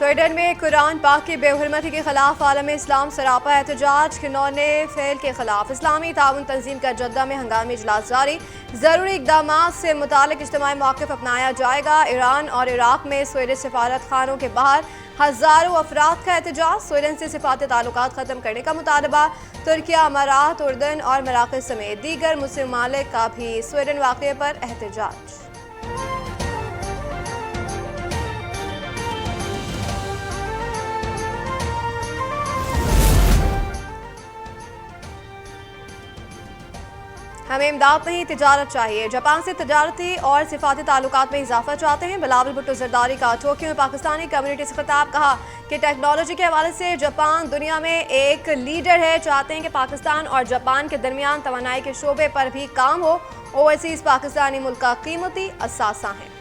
Sweden में कुरान पाक की बेहुरमती के खिलाफ आलम इस्लाम सरापा एहतजाज। खिलौने फेल के खिलाफ इस्लामी ताउन तंजीम का जद्दा में हंगामी इजलास जारी। जरूरी इकदाम से मुतालिक इज्तिमाई मौक़िफ़ अपनाया जाएगा। ईरान और इराक में स्वीडिश सिफारत खानों के बाहर हज़ारों अफराद का एहतजाज। स्वीडन से सिफारती ताल्लुकात ख़त्म करने का मुतालबा। तुर्किया, अमारात, उर्दन और मराकज़ समेत दीगर मुस्लिम ममालिक का भी स्वीडन वाक़े पर एहतजाज। हमें इमदाद नहीं, तिजारत चाहिए। जापान से तजारती और सिफाती ताल्लुकात में इजाफा चाहते हैं। बिलावल भुट्टो जरदारी का टोक्यो में पाकिस्तानी कम्युनिटी से खिताब। कहा कि टेक्नोलॉजी के हवाले से जापान दुनिया में एक लीडर है। चाहते हैं कि पाकिस्तान और जापान के दरमियान तवानाई के शोबे पर भी काम हो। ओवैसीज पाकिस्तानी मुल्क का कीमती असासा है।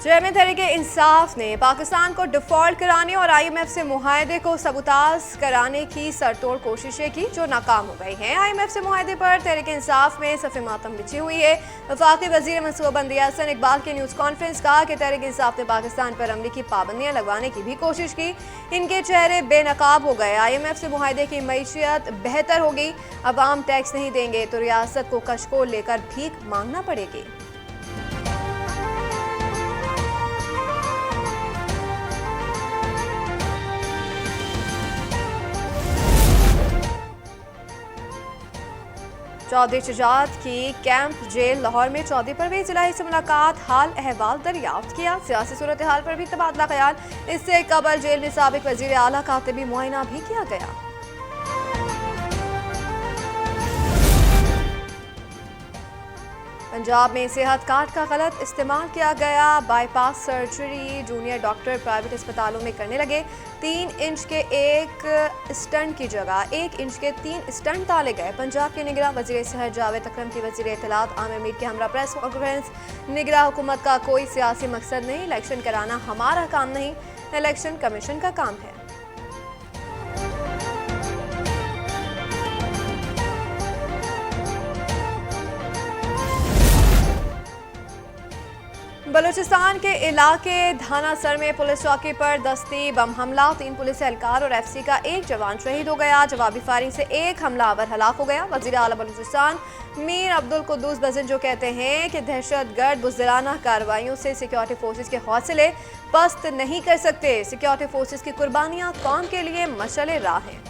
चेयरमैन तहरीक-ए-इंसाफ ने पाकिस्तान को डिफॉल्ट कराने और IMF से मुआहदे को सबूताज कराने की सरतोड़ कोशिशें की, जो नाकाम हो गई हैं। IMF से मुआहदे पर तहरीक-ए-इंसाफ में सफ़े मातम बिछी हुई है। वफाकी वज़ीर मनसूबाबंदी हसन इकबाल की न्यूज़ कॉन्फ्रेंस। कहा कि तहरीक-ए-इंसाफ ने पाकिस्तान पर अमरीकी पाबंदियाँ लगवाने की भी कोशिश की। इनके चेहरे बेनकाब हो गए। IMF से मुआहदे की मईशियत बेहतर होगी। अवाम टैक्स नहीं देंगे तो रियासत को कशकोल लेकर भीख मांगना पड़ेगी। चौधरी शुजात की कैंप जेल लाहौर में चौधरी परवेज इलाही से मुलाकात। हाल अहवाल दरियाफ्त किया। सियासी सूरत हाल पर भी तबादला ख्याल। इससे कबल जेल में साबिक वजीर आला का तिबी मुआयना भी किया गया। पंजाब में सेहत कार्ड का गलत इस्तेमाल किया गया। Bypass surgery junior doctor private अस्पतालों में करने लगे। 3 इंच के 1 स्टंट की जगह 1 इंच के 3 स्टंट डाले गए। पंजाब के निगरान वजीर सेहत जावेद अकरम की वजीर इत्तलात आमिर मीर के हमरा प्रेस कॉन्फ्रेंस। निगरान हुकूमत का कोई सियासी मकसद नहीं। इलेक्शन कराना हमारा काम नहीं, इलेक्शन कमीशन का काम है। बलूचिस्तान के इलाके धानासर में पुलिस चौकी पर दस्ती बम हमला। 3 पुलिस एहलकार और FC का 1 जवान शहीद हो गया। जवाबी फायरिंग से 1 हमलावर हलाक हो गया। वजीर आला बलूचिस्तान मीर अब्दुल कुद्दूस बजंजो कहते हैं कि दहशतगर्द बुज़दिलाना कार्रवाइयों से सिक्योरिटी फोर्सेस के हौसले पस्त नहीं कर सकते। सिक्योरिटी फोर्सेस की कुर्बानियां कौम के लिए मशअले राह हैं।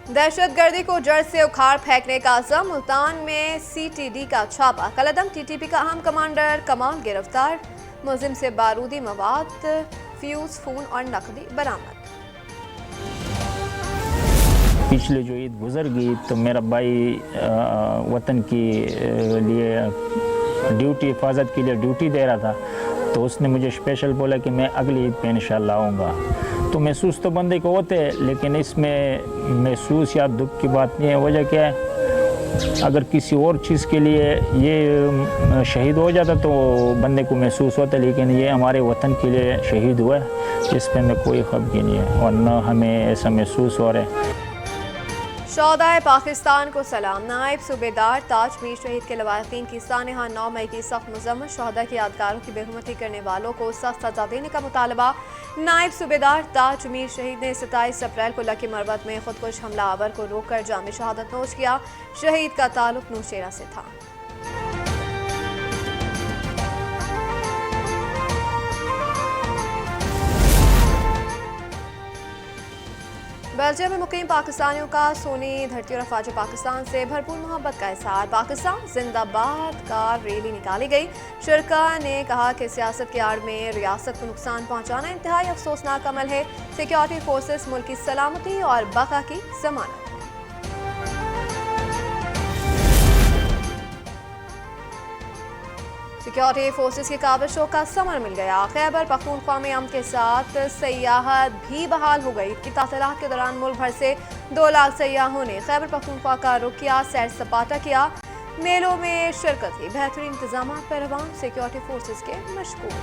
दहशतगर्दी को जड़ से उखाड़ फेंकने का अज़म। मुल्तान में CTD का छापा। कलअदम TTP का अहम कमांडर कमाल गिरफ्तार। मुलजिम से बारूदी मवाद, फ्यूज, खून और नकदी बरामद। पिछले जो ईद गुजर गई तो मेरा भाई वतन के लिए ड्यूटी, हिफाजत के लिए ड्यूटी दे रहा था, तो उसने मुझे स्पेशल बोला कि मैं अगली ईद पे इंशाल्लाह आऊँगा। तो महसूस तो बंदे को होते हैं, लेकिन इसमें महसूस या दुख की बात नहीं है। वजह क्या है, अगर किसी और चीज़ के लिए ये शहीद हो जाता तो बंदे को महसूस होता, लेकिन ये हमारे वतन के लिए शहीद हुआ है, इस पर में कोई खफगी नहीं है और न हमें ऐसा महसूस हो रहा है। शोहदाए पाकिस्तान को सलाम। नायब सूबेदार ताज मीर शहीद के लवाकिन की सानहा 9 मई की सख्त मजम्मत। शोहदा की यादगारों की बेहुरमती करने वालों को सख्त सजा देने का मुतालबा। नायब सूबेदार ताज मीर शहीद ने 27 अप्रैल को लकी मरवत में खुदकुश हमलावर को रोककर जामे शहादत नोश किया। शहीद का ताल्लुक नौशेरा से था। बेल्जियम में मुकीम पाकिस्तानियों का सोनी धरती और अफवाज पाकिस्तान से भरपूर मोहब्बत का इजहार। पाकिस्तान जिंदाबाद का रैली निकाली गई। शुरका ने कहा कि सियासत की आड़ में रियासत को नुकसान पहुंचाना इंतहाई अफसोसनाक अमल है। सिक्योरिटी फोर्सेस मुल्क की सलामती और बका की जमानत। सिक्योरिटी फोर्सेस की काबिशों का समर मिल गया। खैबर पख्तूनख्वा में अमन के साथ सयाहत भी बहाल हो गई। की तातीलात के दौरान मुल्क भर से 2 लाख सयाहों ने खैबर पख्तूनख्वा का रुख किया, सैर सपाटा किया। मेलों में शिरकत की। बेहतरीन इंतजाम पर अवाम सिक्योरिटी फोर्सेस के मशगूल।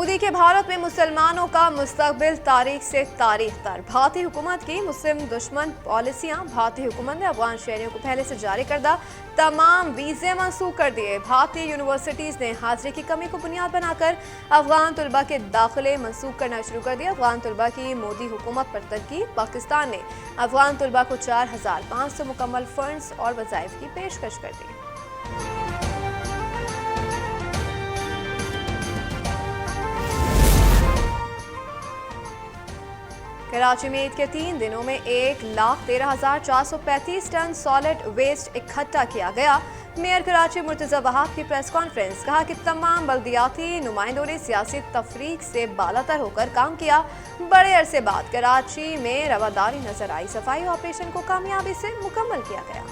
मोदी के भारत में मुसलमानों का मुस्तकबिल तारीख से तारीख तर। भारतीय हुकूमत की मुस्लिम दुश्मन पॉलिसियां। भारतीय हुकूमत ने अफगान शहरियों को पहले से जारी करदा तमाम वीज़े मंसूख कर दिए। भारतीय यूनिवर्सिटीज़ ने हाजिरी की कमी को बुनियाद बनाकर अफगान तलबा के दाखिले मंसूख करना शुरू कर दिया। अफगान तलबा की मोदी हुकूमत पर तनकीद। पाकिस्तान ने अफगान तलबा को 4500 मुकम्मल फंड्स और वज़ाइफ की पेशकश कर दी। कराची में ईद के 3 दिनों में 1,13,435 टन सॉलिड वेस्ट इकट्ठा किया गया। मेयर कराची मुर्तज़ा वहाब की प्रेस कॉन्फ्रेंस। कहा कि तमाम बल्दियाती नुमाइंदों ने सियासी तफरीक से बालातर होकर काम किया। बड़े अरसे बाद कराची में रवादारी नजर आई। सफाई ऑपरेशन को कामयाबी से मुकम्मल किया गया।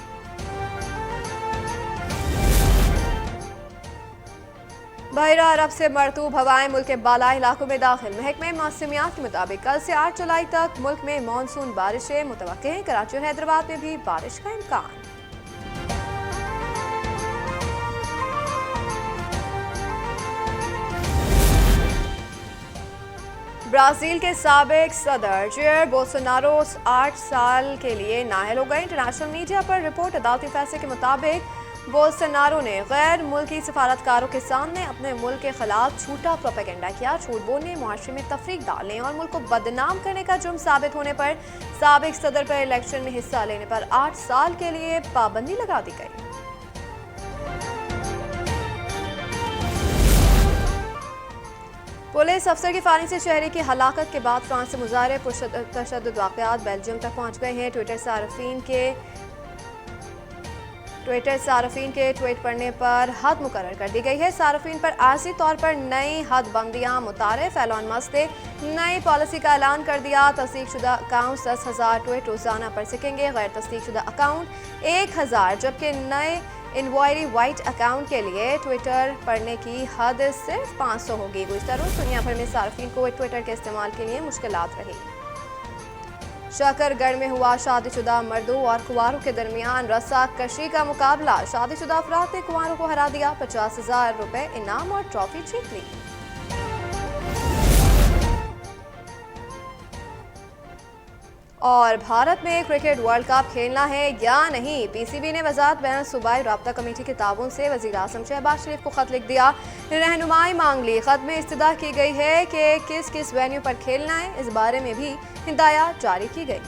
बहरा अरब से मरतूब हवाएं मुल्क के बालाई इलाकों में दाखिल। महकमे मौसमियात के मुताबिक कल से 8 जुलाई तक मुल्क में मानसून बारिशें मुतवक्के हैं। कराची और हैदराबाद में भी बारिश का इम्कान। ब्राजील के साबिक सदर जेयर बोल्सोनारो 8 साल के लिए नाअहल हो गए। इंटरनेशनल मीडिया पर रिपोर्ट अदालती फैसले के मुताबिक बोल्सोनारो ने गैर मुल्की सफारतकारों के सामने अपने मुल्क के खिलाफ झूठा प्रोपेगेंडा किया। झूठ बोलने, मुआशरे में तफरीक डालने और मुल्क को बदनाम करने का जुर्म साबित होने पर साबिक सदर पर इलेक्शन में हिस्सा लेने पर 8 साल के लिए पाबंदी लगा दी गई। पुलिस अफसर की फायरिंग से शहरी की हलाकत के बाद फ्रांस से मुजाहरे तशद्दुद वाक़यात बेल्जियम तक पहुँच गए हैं। ट्विटर सार्फिन के ट्वीट पढ़ने पर हद मुकर्रर कर दी गई है। सार्फिन पर आर्जी तौर पर नई हदबंदियां मुतारिफ। एलॉन मस्क ने नई पॉलिसी का ऐलान कर दिया। तस्दीकशुदा अकाउंट 10,000 ट्वीट रोजाना पढ़ सकेंगे। गैर तस्दीकशुदा अकाउंट 1,000, जबकि नए इनवायरी वाइट अकाउंट के लिए ट्विटर पढ़ने की हद सिर्फ 500 होगी। गुज़िश्ता रोज़ दुनिया भर में सार्फिन को ट्विटर के इस्तेमाल के लिए मुश्किलात रही। शकरगढ़ में हुआ शादीशुदा मर्दों और कुंवारों के दरमियान रस्सा कशी का मुकाबला। शादीशुदा अफराद ने कुंवारों को हरा दिया। 50,000 रुपए इनाम और ट्रॉफी जीत ली। और भारत में क्रिकेट वर्ल्ड कप खेलना है या नहीं, पीसीबी ने वजारत बैन सूबाई राब्ता कमेटी के ताउन से वज़ीर आज़म शहबाज शरीफ को खत लिख दिया। रहनुमाई मांग ली। खत में इस्तदा की गई है कि किस किस वेन्यू पर खेलना है, इस बारे में भी हिदायत जारी की गई।